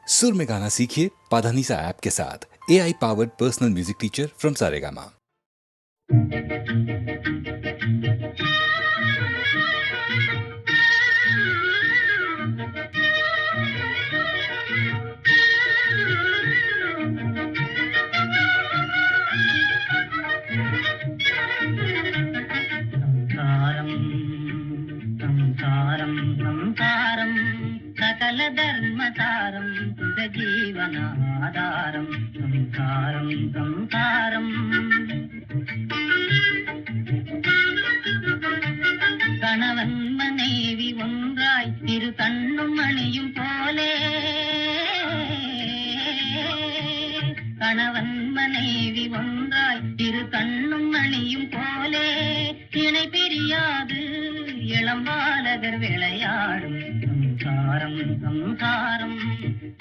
सुर में गाना सीखिए पाधानीसा ऐप के साथ। AI powered personal music teacher from Saregama. सकल धर्मसारं जीवनाधारं संसारं संसारं கணவன் மனைவி ஒன்றாய் இரு கண்ணும் மணியும் போலே கணவன் மனைவி ஒன்றாய் இரு கண்ணும் மணியும் போலே இணை பிரியாது இளம் பாலகர் விளையாடும் சம்சாரம் சம்சாரம்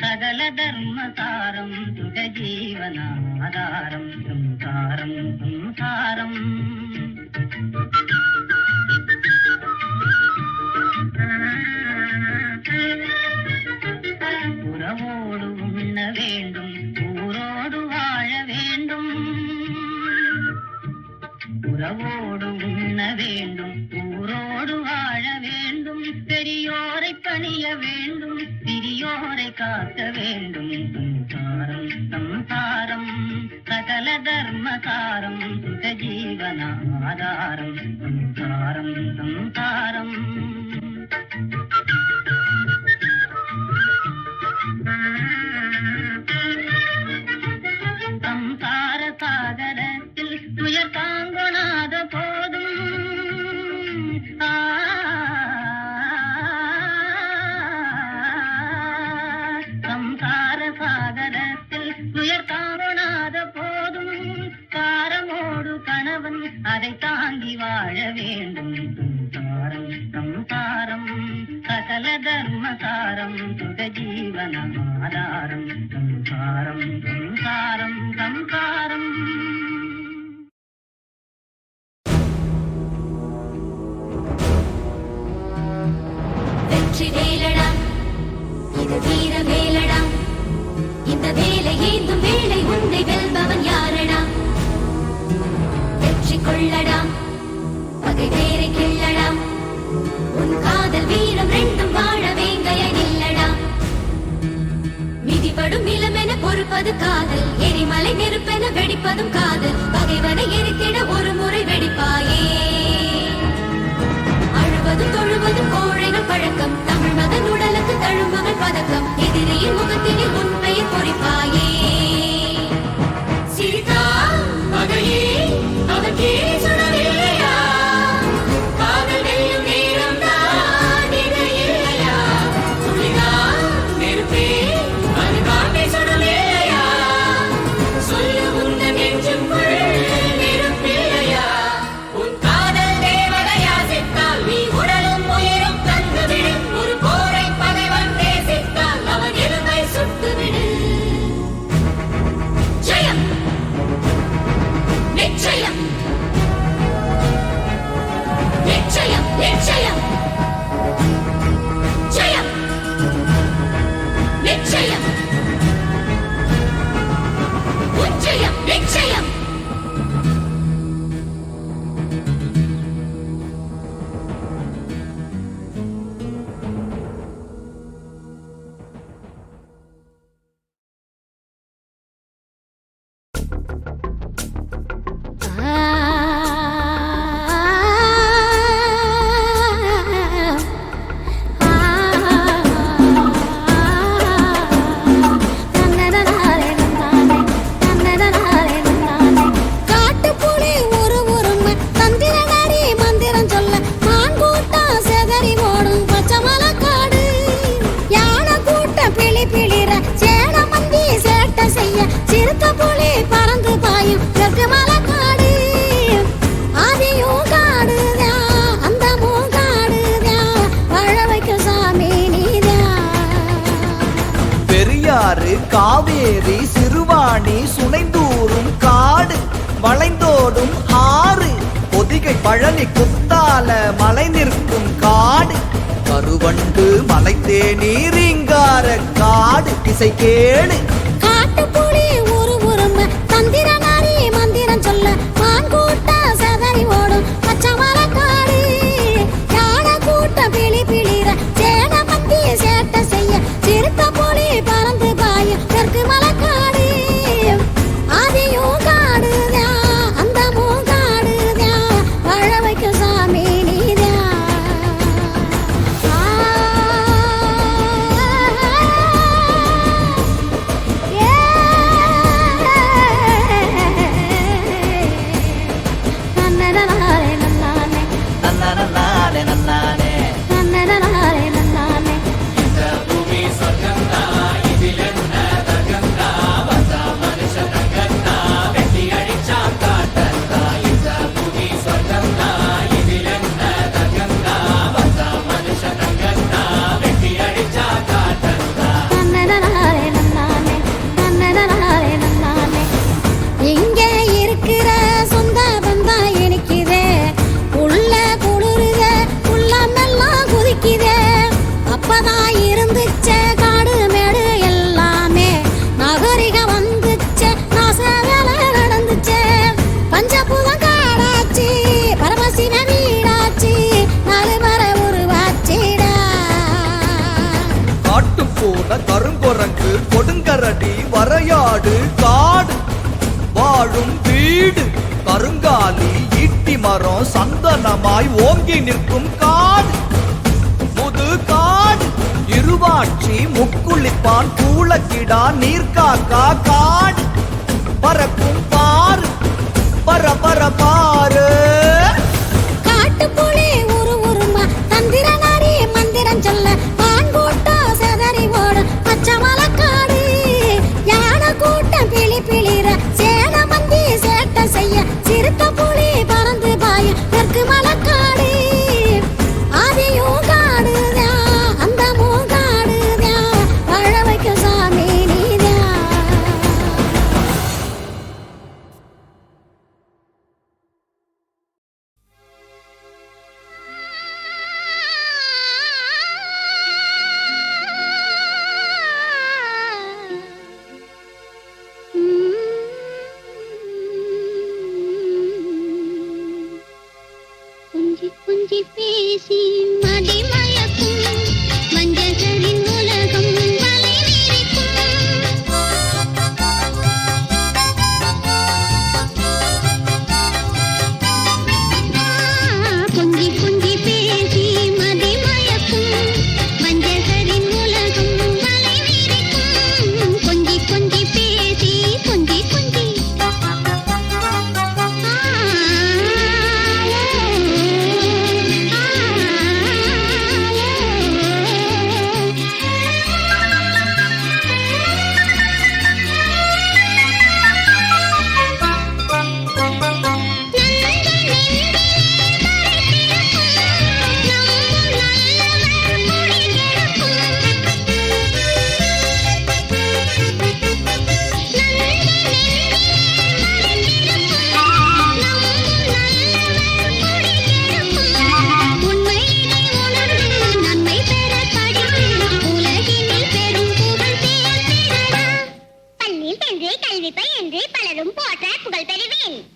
சகல தர்மசாரம் சுக ஜீவனாதாரம் சம்சாரம் சம்சாரம் உறவோடு உண்ண வேண்டும் ஊரோடு வாழ வேண்டும் உறவோடு உண்ண வேண்டும் ஊரோடு வாழ வேண்டும் பெரியோரை பணிய வேண்டும் சிறியோரை காக்க வேண்டும் சம்சாரம் சம்சாரம் சகல தர்மசாரம் சுக ஜீவனாதாரம் சம்சாரம் சம்சாரம் சம்சார சாகரத்தில் துயர் தாங்கொணாத போதும் சம்சார சாகரத்தில் துயர் தாங்கொணாத போதும் காரமோடு கணவன் அதை தாங்கி வாழ வேண்டும் சம்சாரம் சம்சாரம் சகல தர்மசாரம் சுக ஜீவனாதாரம் சம்சாரம் சம்சாரம் சம்சாரம் வெற்றி வேலடா இது வீர வேலடா இந்த வேலை ஏந்தும் வேலை உன்னை வெல்பவன் யாரடா வெற்றி கொள்ளடா பகை வேரை கிள்ளடா உன் காதல் வீரம் ரெண்டும் வாழ வேங்கைய நில்லடா மிதிப்படும் நிலமென பொறுப்பது காதல் எரிமலை நெருப்பென வெடிப்பதும் காதல் பகைவனை எரித்திட ஒரு முறை வெடிப்பாயே அழுவதும் தொழுவதும் கோழைகள் பழக்கம் தமிழ் மகன் உடலுக்கு தழும்புகள் பதக்கம் எதிரியின் முகத்தினில் உன் பெயர் பொறிப்பாயே சிரித்தா பகையே அவன் கேலி சுடவில்லையா காதல் வெல்லும் நேரம் தான் இது இல்லையா துளிதான் நெருப்பே அது காட்டை சுடவில்லையா சொல்லு உந்தன் நெஞ்சுக்குள் நெருப்பில்லையா உன் காதல் தேவதையா சித்தால் நீ உடலும் உயிரும் தந்துவிடும் ஒரு போரை பகைவன் நேசித்தால் அவன் எலும்பை சுட்டுவிடு ஜெயம் நிச்சயம் நிச்சயம் நிச்சயம் ஜெயம் நிச்சயம் உச்சயம் நிச்சயம் காட்டுப்புலி ஒரு உருமை தந்திரகாரி மந்திரம் சொல்ல மான் கூட்டம் செதறி ஓடும் பச்சை மலைக்காடு யானை கூட்டம் பிளி பிளிர சேட மந்தி சேட்டை செய்ய சிறுத்த புலி பறந்து பாயும் வெற்றி மலைக்காடு ஆதியும் காடுதான் அந்தமும் காடுதான் வாழ வைக்கும் சாமி நீதான் பெரியாறு காவேரி சிறுவாணி சுனைந்தூரும் காடு வளைந்தோடும் ஆறு பொதிகை பழனி குத்தால மலை நிற்கும் காடு கருவண்டு மலை தேநீரிங்கார காடு இசை கேடு காட்டுப்புலி உரும தந்திர நாரி மந்திரம் சொல்ல மான் கூட்ட சதறி ஓடும் பச்சை மலைக்காடு யானை கூட்ட பிளி பிளிர சேன மந்தி சேட்டை செய்ய சிறுத்த புலி பறந்து பாயும் தெற்கு மலைக்காடு ஆதியும் காடுதான் அந்த மூங்காடுதான் வாழ வைக்கும் சாமி நீதான் கருங்குரங்கு கொடுங்கரடி வரையாடு காடு வாழும் வீடு கருங்காலி ஈட்டி மரம் சந்தனமாய் ஓங்கி நிற்கும் காடு முது காடு இருவாட்சி முக்குளிப்பான் கூளக்கிடா நீர்காக்கா காடு பறக்கும் பாரு பர பாரு காட்டுப்புலி உருமா தந்திர நாரி மந்திரம் சொல்ல மான் கூட்டம் செதறி ஓடும் பச்சை மலைக்காடு யானை கூட்டம் பிளி பிளிர சேன மந்தி சேட்டை செய்ய சிறுத்த புலி பறந்து பாயும் தெற்கு மலைக்காடு ஆதியும் காடுதான் அந்த மூங்காடுதான் வாழ வைக்கும் சாமி நீதான் கொஞ்சி கொஞ்சி பேசி மதிமயக்கும் வஞ்சகரின் உலகம் வலை கொஞ்சி கொஞ்சி பேசி மதிமயக்கும் வஞ்சகரின் உலகம் வலை கொஞ்சி கொஞ்சி பேசி கொஞ்சி கொஞ்சி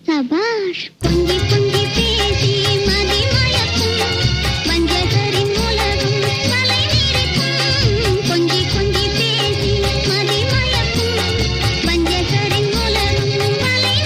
சபாஷ் கொஞ்சி கொஞ்சி பேசி மதிமயக்கும் வஞ்சகரின் உலகம் வலை கொஞ்சி கொஞ்சி பேசி மதிமயக்கும் வஞ்சகரின் உலகம் வலை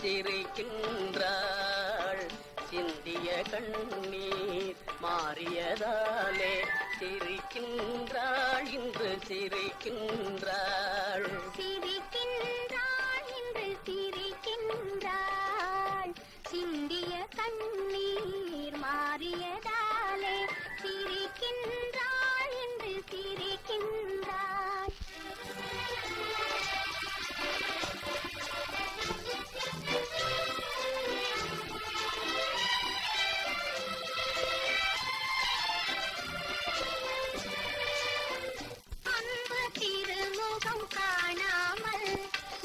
சிரிக்கின்றாள் சிந்திய கண்ணீர் மாறியதாலே சிரிக்கின்றாள் இன்று சிரிக்கின்றாள் சிரிக்கின்றாள் இன்று சிரிக்கின்றாள் சிந்திய கண்ணீர் மாறியதாலே சிரிக்கின்றாள் இன்று சிரிக்கின்றாள் அன்பு திருமுகம் காணாமல்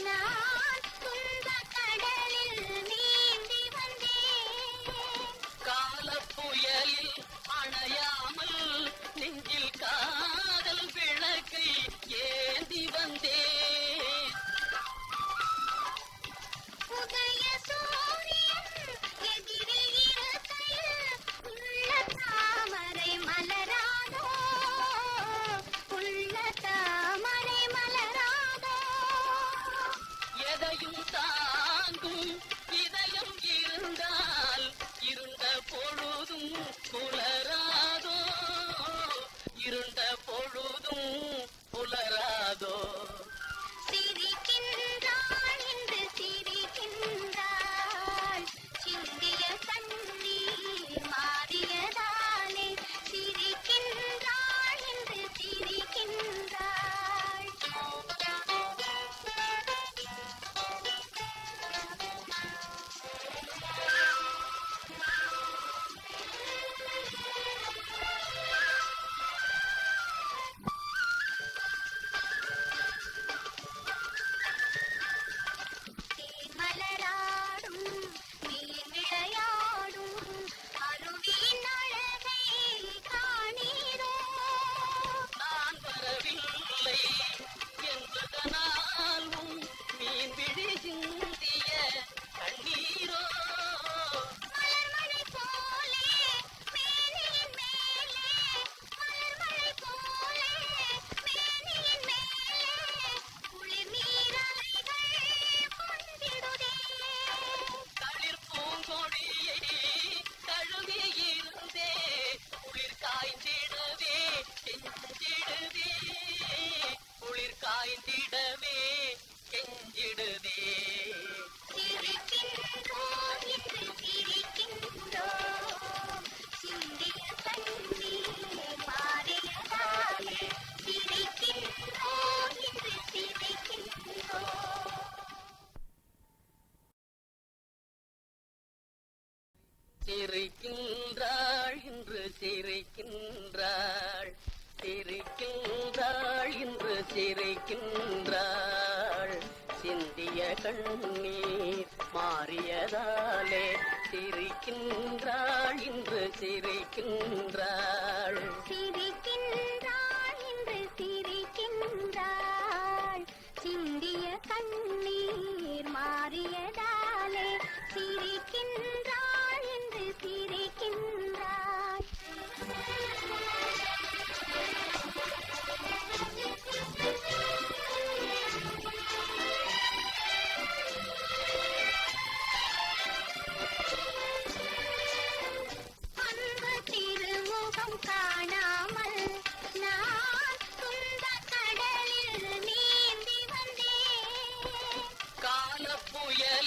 நான் துன்ப கடலில் நீந்தி வந்தேன் காலப்புயலில் அணையாமல் நெஞ்சில் காதல் விளக்கை ஏந்தி வந்தேன் உதய சூரியன் எதிரில் இருக்கையில் உள்ள தாமரை மலராதோ உள்ள தாமரை மலராதோ எதையும் தாங்கும் இதயம் இருந்தால் இருண்ட பொழுதும் புலராதோ இருண்ட பொழுதும் புலராதோ சிரிக்கின்றாள் என்று சிரிக்கின்றாள் சிந்திய கண்ணீர் மாறியதாலே சிரிக்கின்றாள் என்று சிரிக்கின்றாள் மலராடும் நீர் விளையாடும் அருவியின் அழகை காணீரோ நான் வரவில்லை என்பதனாலும் மீன் விழி சிந்திய கண்ணீரோ மலர்மழை போலே மேனியின் மேலே மலர்மழை போலே மேனியின் மேலே குளிர் நீரலைகள் பொங்கிடுதே களிர் பூங்கொடியை தழுவி இருந்தே குளிர் காய்ந்திடவே கெஞ்சிடுதே குளிர் காய்ந்திடவே கெஞ்சிடுதே சிரிக்கின்றோம் என்று சிரிக்கின்றோம் சிந்திய கண்ணீர் மாறியதாலே சிரிக்கின்றோம் என்று சிரிக்கின்றோம் சிரிக்கின்றாள் இன்று சிரிக்கின்றாள் சிரிக்கின்றாள் இன்று சிரிக்கின்றாள் சிந்திய கண்ணீர் மாறியதாலே சிரிக்கின்றாள் இன்று சிரிக்கின்றாள் சிரிக்கின்றாள் என்று சிரிக்கின்றாள் சிந்திய கண்ணீர் மாறியதாலே சிரிக்கின்றாள் என்று சிரிக்கின்றாள் அன்பு திருமுகம் காணாமல் நான் துன்ப கடலில் நீந்தி வந்தேன் காலப்புயல்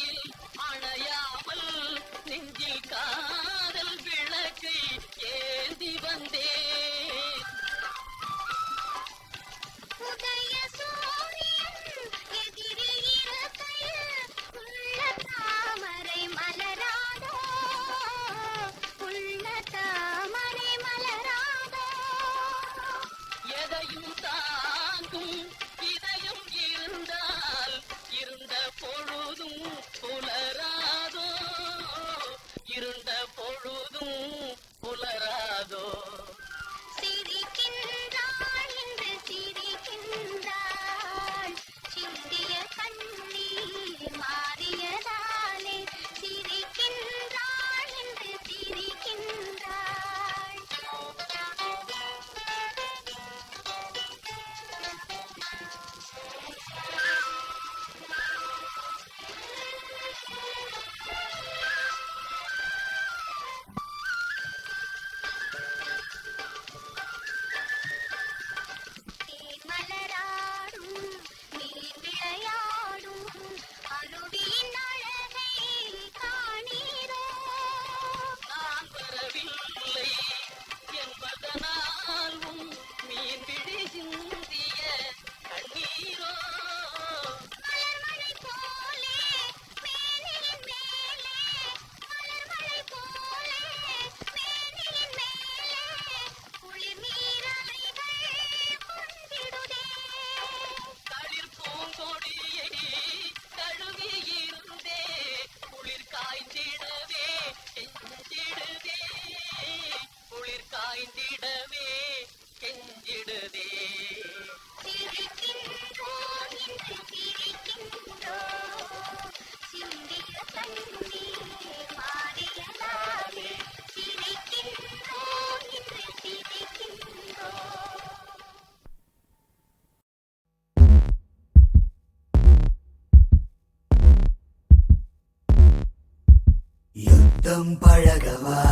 நித்தம் பழகவா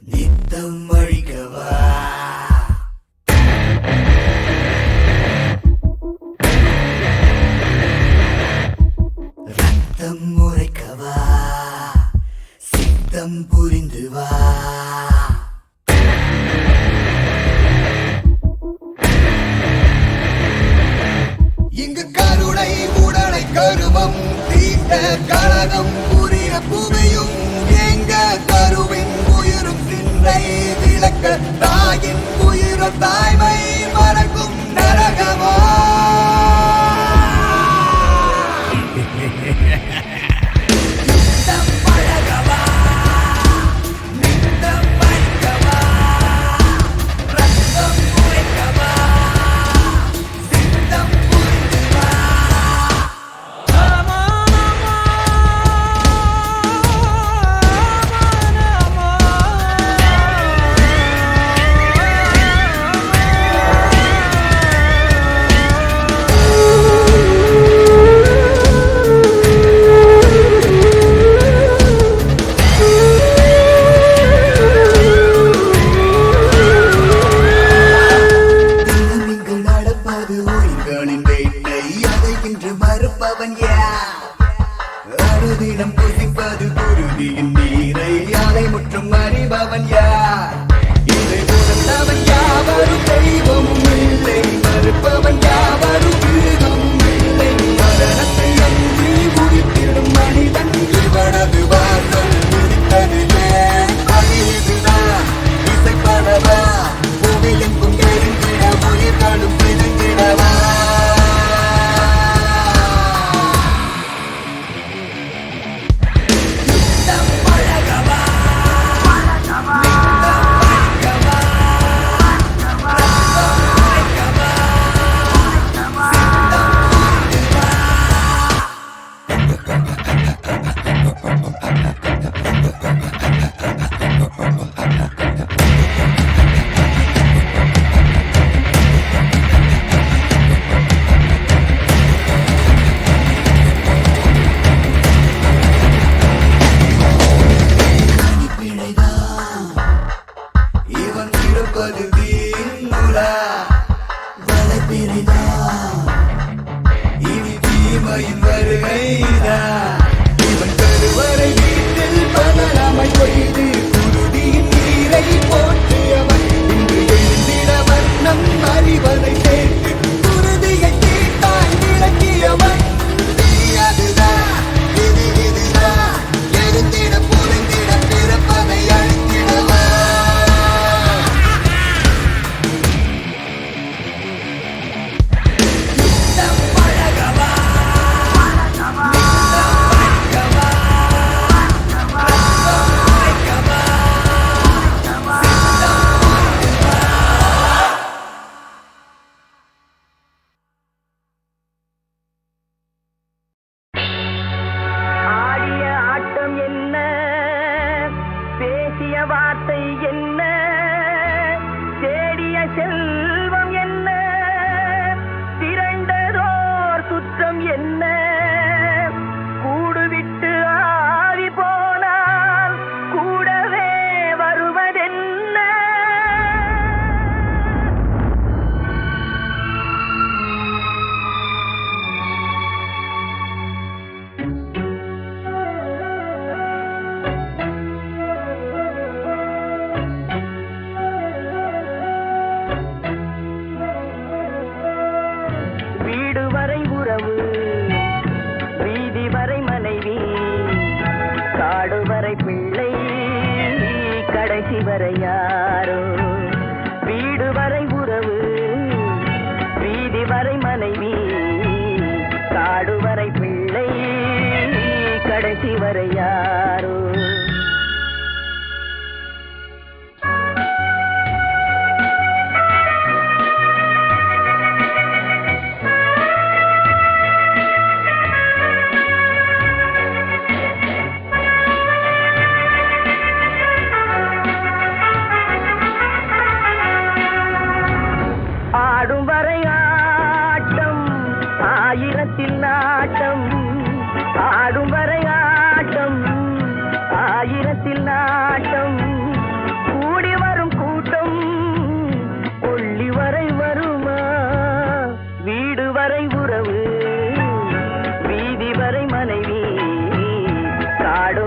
நித்தம் அழிக்கவா ரத்தம் உரைக்கவா சித்தம் புரிந்து வா இங்கு கருணை உடலை கருவம் தீண்ட கழகம் புரிய புவியும் எங்க கருவின் உயிரும் சிந்தை விளக்க தாயின் உயிரும் தாய்மை மறக்கும் நரகமா அனுதினம் புசிப்பது குருதியின் நீரை யாரை முற்றும் அறிபவன் யார் இதை உணர்ந்தவன் யாவரும் தெய்வமும் இல்லை மறுப்பவன் யாவரும் மிருகமும் இல்லை மரணத்தை அன்றி உயிர்த்திடும் மனிதன் இவனது வாசல் முடித்ததிலே அறிவுதான் இசைப்படவா புவியெங்கும் எரிந்திட உயிர்களும் பிரிந்திடவா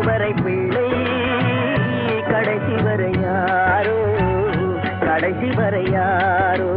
காடுவரை பிள்ளை கடைசி வரை யாரோ, கடைசி வரை யாரோ.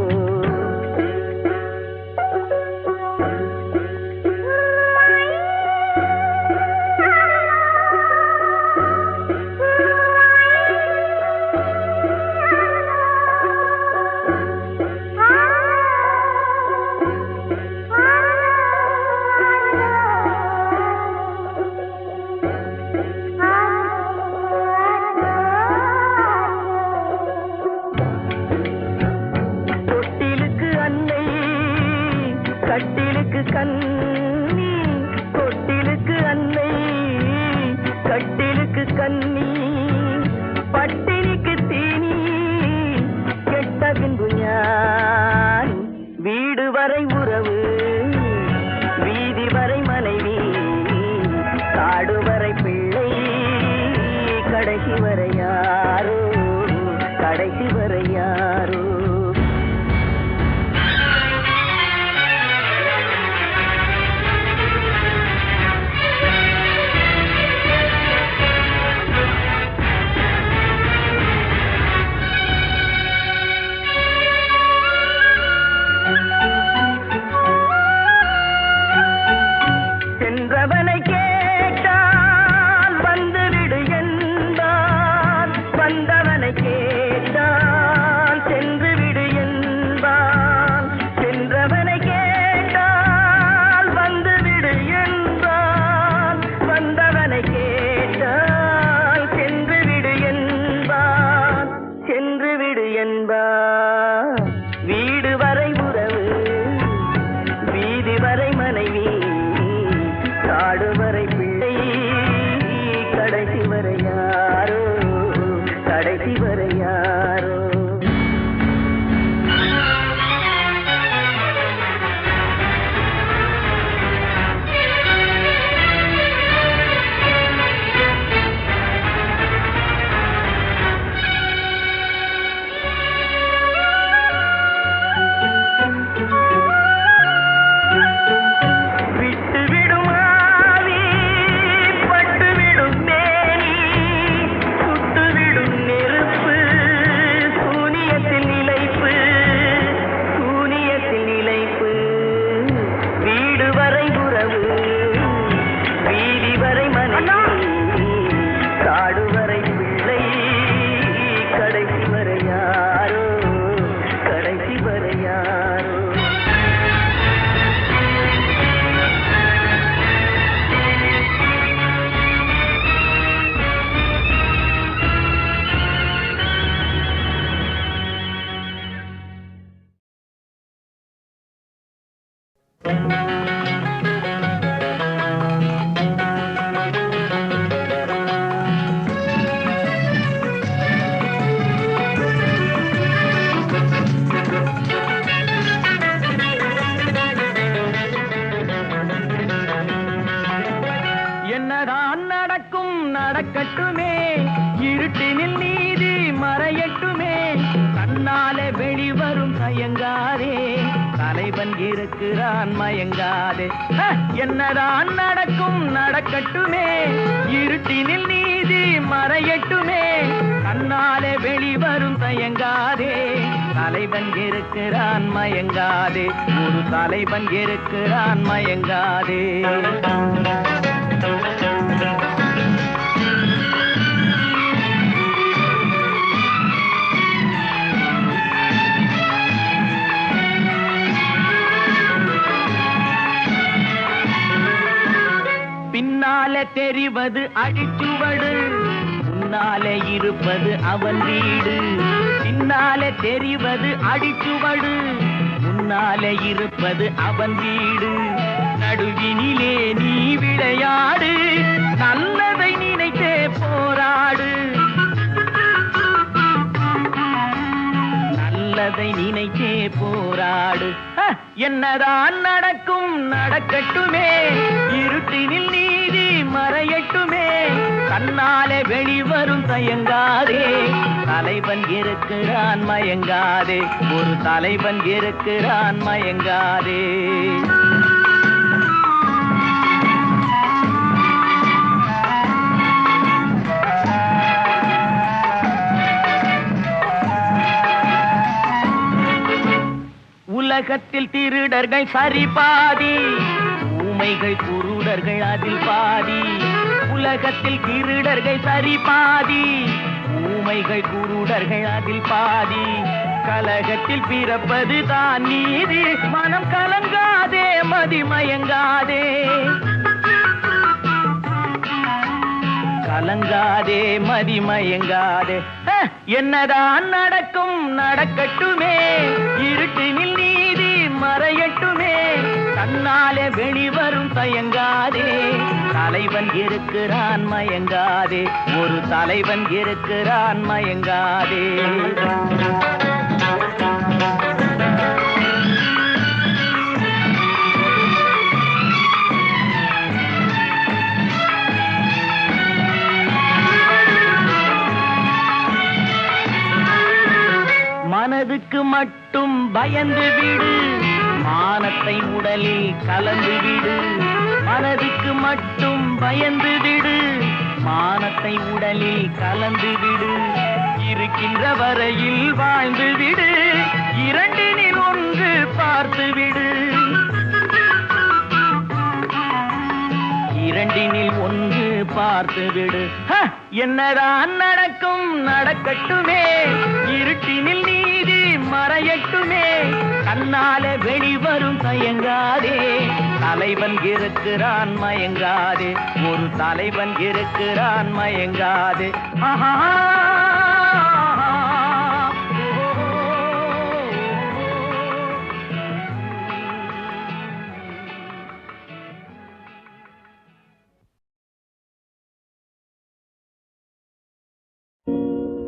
கட்டிலுக்கு கண்ணி, தொட்டிலுக்கு அன்னை, கட்டிலுக்கு கண்ணி, பட்டினிக்கு தீனி, கெட்ட பின்பு ஞான். வீடு வரை உறவு, வீதி வரை மனைவி, காடு வரை பிள்ளை, கடைசி வரை யாரோ, கடைசி வரை யாரோ. சென்றவனை கேட்டால் வந்துவிடு என்பான், வந்தவனை கேட்டால் சென்று விடு என்பான். சென்றவனை கேட்டால் வந்துவிடு என்பான், வந்தவனை கேட்டால் சென்று விடு என்பான், சென்று விடு என்பான். வீடு வரை உறவு, வீதி வரை மனைவி, காடு வரை பிள்ளை, கடைசி வரை யாரோ, கடைசி வரை யாரோ. என்னதான் நடக்கும் நடக்கட்டுமே, இருட்டினில் நீதி மறையட்டுமே, கண்ணாலே வெளிவரும் தயங்காதே, தலைவன் இருக்கிறான் மயங்காதே. என்னதான் நடக்கும் நடக்கட்டுமே, இருட்டினில் நீதி மறையட்டுமே, கண்ணாலே வெளிவரும் தயங்காதே, தலைவன் இருக்கிறான் மயங்காதே, ஒரு தலைவன் இருக்கிறான் மயங்காதே. பின்னாலே தெரிவது அடிச்சுவடு, முன்னாலே இருப்பது அவன் வீடு. பின்னாலே தெரிவது அடிச்சுவடு, முன்னாலே இருப்பது அவன் வீடு. நடுவினிலே நீ விளையாடு, நல்லதை நினைத்தே போராடு, நல்லதை நினைத்தே போராடு. என்னதான் நடக்கும் நடக்கட்டுமே, இருட்டினில் நீதி மறையட்டுமே, கண்ணாலே வெளிவரும் தயங்காதே, தலைவன் இருக்கிறான் மயங்காதே, ஒரு தலைவன் இருக்கிறான் மயங்காதே. உலகத்தில் திருடர்கள் சரி பாதி, ஊமைகள் குருடர்கள் அதில் பாதி. உலகத்தில் திருடர்கள் சரி பாதி, ஊமைகள் குருடர்கள் அதில் பாதி. கலகத்தில் பிறப்பது தான் நீதி, மனம் கலங்காதே மதிமயங்காதே, கலங்காதே மதிமயங்காதே. என்னதான் நடக்கும் நடக்கட்டுமே, இருட்டினில் நீதி மறையட்டுமே, தன்னாலே வெளிவரும் தயங்காதே. தலைவன் இருக்கிறான் மயங்காதே, ஒரு தலைவன் இருக்கிறான் மயங்காதே. மனதுக்கு மட்டும் பயந்து விடு, மானத்தை உடலில் கலந்து விடு. மனதுக்கு மட்டும் பயந்து விடு, மானத்தை உடலில் கலந்து விடு. இருக்கின்ற வரையில் வாழ்ந்து விடு, இரண்டினில் ஒன்று பார்த்து விடு. இரண்டினில் ஒன்று பார்த்து விடு. என்னதான் நடக்கும் நடக்கட்டுமே, இருட்டினில் நீதி மறையட்டுமே, கண்ணாலே வெளிவரும் தயங்காதே. தலைவன் இருக்கிறான் மயங்காதே, ஒரு தலைவன் இருக்கிறான் மயங்காதே. ஆஹா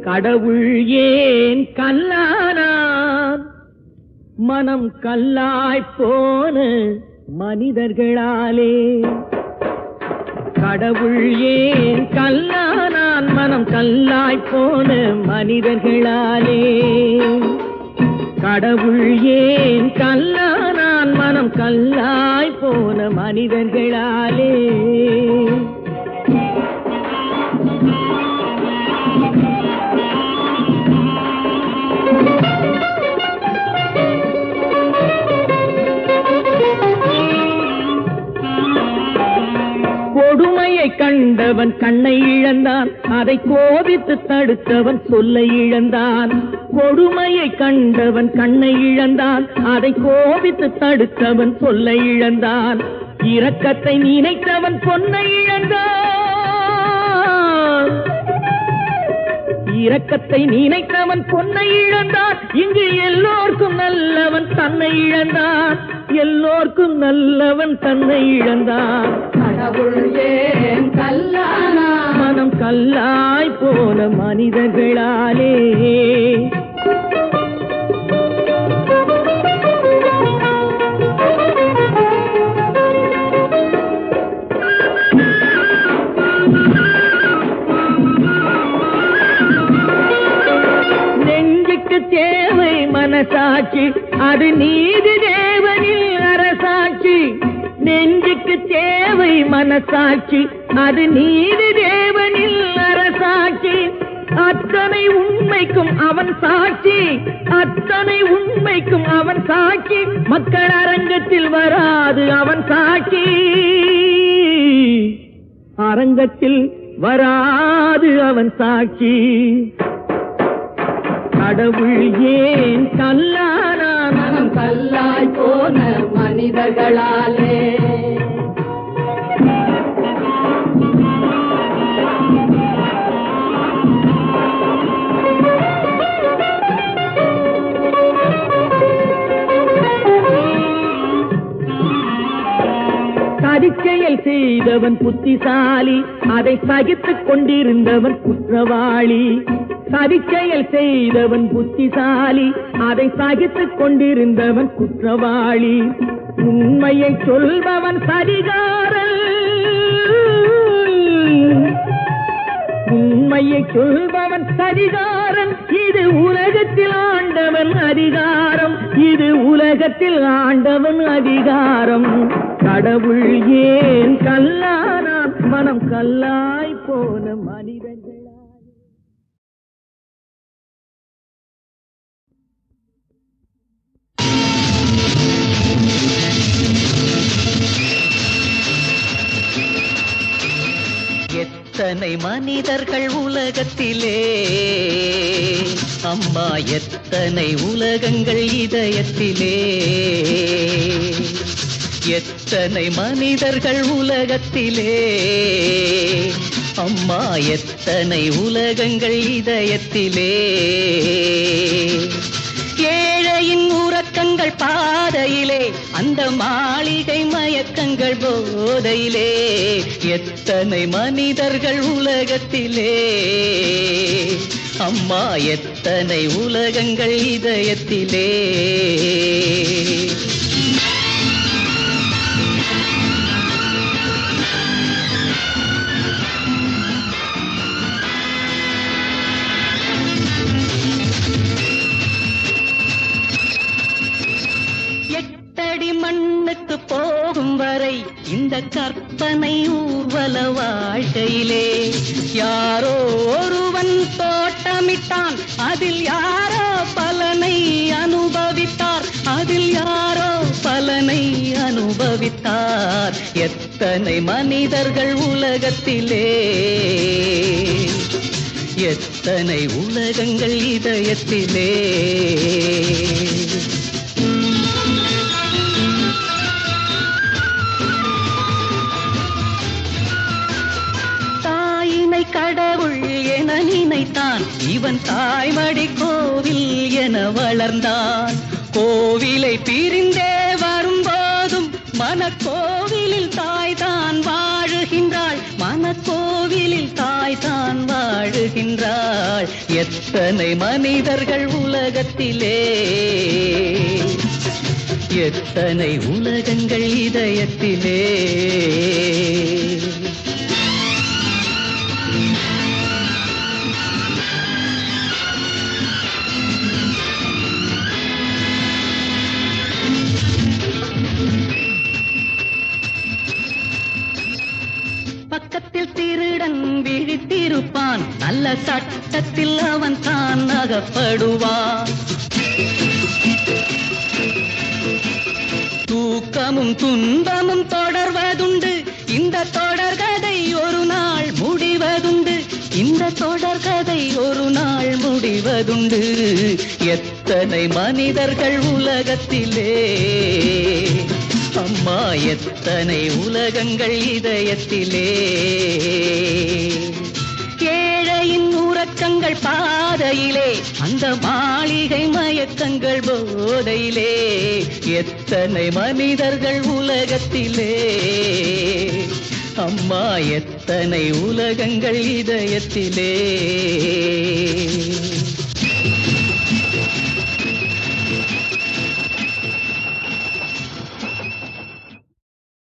கடவுள் ஏன் கல்லானார், மனம் கல்லாய்ப் போன மனிதர்களாலே. கடவுள் ஏன் கல்லானான், மனம் கல்லாய்ப் போன மனிதர்களாலே. கடவுள் ஏன் கல்லானான், மனம் கல்லாய்ப் போன மனிதர்களாலே. கொடுமையை கண்டவன் கண்ணை இழந்தான், அதை கோபித்து தடுத்தவன் சொல்லை இழந்தான். கொடுமையை கண்டவன் கண்ணை இழந்தான், அதை கோபித்து தடுத்தவன் சொல்லை இழந்தான். இரக்கத்தை நினைத்தவன் பொன்னை இழந்தான், இரக்கத்தை நினைத்தவன் பொன்னை இழந்தான். இங்கு எல்லோர்க்கும் நல்லவன் தன்னை இழந்தான், எல்லோர்க்கும் நல்லவன் தன்னை இழந்தான். கடவுள் ஏன் கல்லானா, மனம் கல்லாய் போன மனிதர்களாலே. நெஞ்சுக்கு தேவை மனசாட்சி, அது நீதி தேவனில் அரசாட்சி. நெஞ்சுக்கு தேவை மனசாட்சி, அது நீதி தேவனில் அரசாட்சி. அத்தனை உண்மைக்கும் அவன் சாட்சி, அத்தனை உண்மைக்கும் அவன் சாட்சி. மக்கள் அரங்கத்தில் வராது அவன் சாட்சி, அரங்கத்தில் வராது அவன் சாட்சி. கடவுள் ஏன் கல்லானான், மனம் கல்லாய் போன மனிதர்களாலே. சதிச்செயல் செய்தவன் புத்திசாலி, அதை சகித்துக் கொண்டிருந்தவன் குற்றவாளி. சதிச்செயல் செய்தவன் புத்திசாலி, அதை சகித்துக் கொண்டிருந்தவன் குற்றவாளி. உண்மையை சொல்பவன் சதிகாரன், உண்மையை சொல்பவன் சதிகாரன். இது உலகத்தில் ஆண்டவன் அதிகாரம், இது உலகத்தில் ஆண்டவன் அதிகாரம். கடவுள் ஏன் கல்லானான், மனம் கல்லாய் போன மனிதர்கள். எத்தனை மனிதர்கள் உலகத்திலே, அம்மா எத்தனை உலகங்கள் இதயத்திலே. எத்தனை மனிதர்கள் உலகத்திலே, அம்மா எத்தனை உலகங்கள் இதயத்திலே. ஏழையின் உறக்கங்கள் பாதையிலே, அந்த மாளிகை மயக்கங்கள் போதையிலே. எத்தனை மனிதர்கள் உலகத்திலே, அம்மா எத்தனை உலகங்கள் இதயத்திலே. மண்ணுக்கு போகும் வரை இந்த கற்பனை ஊர்வல வாழ்க்கையிலே, யாரோ ஒருவன் தோட்டமிட்டான், அதில் யாரோ பலனை அனுபவித்தார், அதில் யாரோ பலனை அனுபவித்தார். எத்தனை மனிதர்கள் உலகத்திலே, எத்தனை உலகங்கள் இதயத்திலே. கடவுள் என நினைத்தான், இவன் தாய்மடி கோவில் என வளர்ந்தான். கோவிலை பிரிந்தே வரும்போதும் மனக்கோவிலில் தாய்தான் வாழுகின்றாள், மனக்கோவிலில் தாய்தான் வாழுகின்றாள். எத்தனை மனிதர்கள் உலகத்திலே, எத்தனை உலகங்கள் இதயத்திலே. பக்கத்தில் திருடன் விழித்திருப்பான், நல்ல சட்டத்தில் அவன் தான் அகப்படுவான். தூக்கமும் துன்பமும் தொடர்வதுண்டு, இந்த தொடர்கதை ஒரு நாள் முடிவதுண்டு, இந்த தொடர்கதை ஒரு நாள் முடிவதுண்டு. எத்தனை மனிதர்கள் உலகத்திலே, அம்மா எத்தனை உலகங்கள் இதயத்திலே. ஏழையின் உறக்கங்கள் பாதையிலே, அந்த மாளிகை மயக்கங்கள் போதையிலே. எத்தனை மனிதர்கள் உலகத்திலே, அம்மா எத்தனை உலகங்கள் இதயத்திலே.